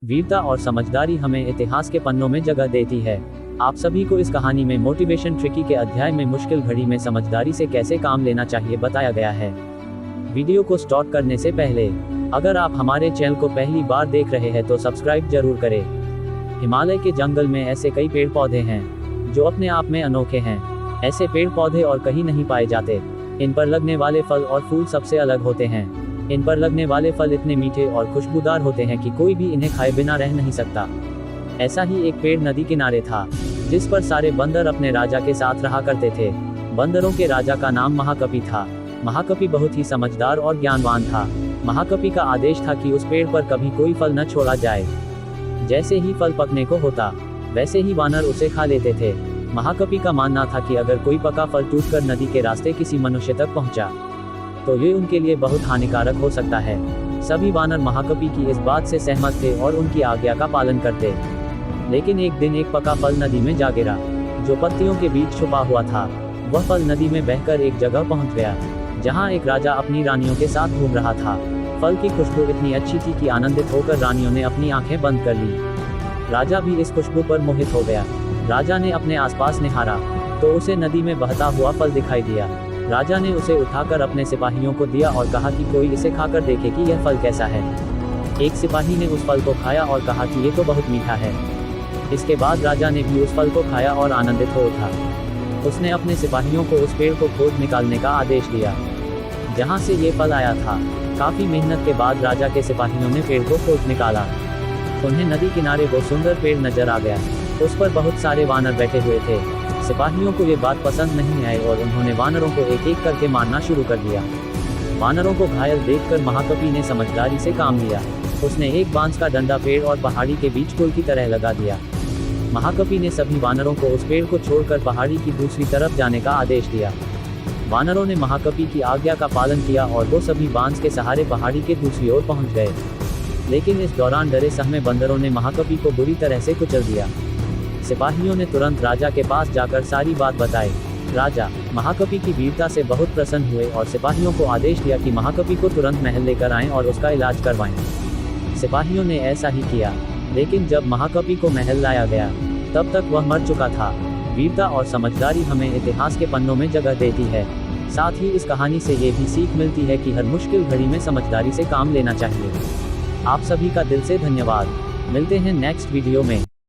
वीरता और समझदारी हमें इतिहास के पन्नों में जगह देती है। आप सभी को इस कहानी में मोटिवेशन ट्रिकी के अध्याय में मुश्किल घड़ी में समझदारी से कैसे काम लेना चाहिए बताया गया है। वीडियो को स्टार्ट करने से पहले अगर आप हमारे चैनल को पहली बार देख रहे हैं तो सब्सक्राइब जरूर करें। हिमालय के जंगल में ऐसे कई पेड़ पौधे हैं जो अपने आप में अनोखे हैं। ऐसे पेड़ पौधे और कहीं नहीं पाए जाते। इन पर लगने वाले फल और फूल सबसे अलग होते हैं। इन पर लगने वाले फल इतने मीठे और खुशबूदार होते हैं कि कोई भी इन्हें खाए बिना रह नहीं सकता। ऐसा ही एक पेड़ नदी किनारे था जिस पर सारे बंदर अपने राजा के साथ रहा करते थे। बंदरों के राजा का नाम महाकपि था। महाकपि बहुत ही समझदार और ज्ञानवान था। महाकपि का आदेश था कि उस पेड़ पर कभी कोई फल न छोड़ा जाए। जैसे ही फल पकने को होता वैसे ही वानर उसे खा लेते थे। महाकपि का मानना था कि अगर कोई पका फल टूटकर नदी के रास्ते किसी मनुष्य तक पहुंचा तो ये उनके लिए बहुत हानिकारक हो सकता है। सभी वानर महाकपि की इस बात से सहमत थे और उनकी आज्ञा का पालन करते। लेकिन एक दिन एक पका फल नदी में जा गिरा जो पत्तियों के बीच छुपा हुआ था। वह फल नदी में बहकर एक जगह पहुंच गया जहां एक राजा अपनी रानियों के साथ घूम रहा था। फल की खुशबू इतनी अच्छी थी कि आनंदित होकर रानियों ने अपनी आंखें बंद कर ली। राजा भी इस खुशबू पर मोहित हो गया। राजा ने अपने आसपास निहारा तो उसे नदी में बहता हुआ फल दिखाई दिया। राजा ने उसे उठाकर अपने सिपाहियों को दिया और कहा कि कोई इसे खाकर देखे कि यह फल कैसा है। एक सिपाही ने उस फल को खाया और कहा कि ये तो बहुत मीठा है। इसके बाद राजा ने भी उस फल को खाया और आनंदित हो उठा। उसने अपने सिपाहियों को उस पेड़ को खोद निकालने का आदेश दिया जहां से ये फल आया था। काफी मेहनत के बाद राजा के सिपाहियों ने पेड़ को खोद निकाला। उन्हें नदी किनारे वो सुंदर पेड़ नजर आ गया। उस पर बहुत सारे वानर बैठे हुए थे। सिपाहियों को ये बात पसंद नहीं आई और उन्होंने वानरों को एक एक करके मारना शुरू कर दिया। वानरों को घायल देखकर महाकपि ने समझदारी से काम लिया। उसने एक बांस का डंडा पेड़ और पहाड़ी के बीच पुल की तरह लगा दिया। महाकपि ने सभी वानरों को उस पेड़ को छोड़कर पहाड़ी की दूसरी तरफ जाने का आदेश दिया। वानरों ने महाकपि की आज्ञा का पालन किया और वो सभी बांस के सहारे पहाड़ी के दूसरी ओर पहुंच गए। लेकिन इस दौरान डरे सहमे बंदरों ने महाकपि को बुरी तरह से कुचल दिया। सिपाहियों ने तुरंत राजा के पास जाकर सारी बात बताई। राजा महाकपि की वीरता से बहुत प्रसन्न हुए और सिपाहियों को आदेश दिया कि महाकपि को तुरंत महल लेकर आएं और उसका इलाज करवाएं। सिपाहियों ने ऐसा ही किया। लेकिन जब महाकपि को महल लाया गया तब तक वह मर चुका था। वीरता और समझदारी हमें इतिहास के पन्नों में जगह देती है। साथ ही इस कहानी से ये भी सीख मिलती है कि हर मुश्किल घड़ी में समझदारी से काम लेना चाहिए। आप सभी का दिल से धन्यवाद। मिलते हैं नेक्स्ट वीडियो में।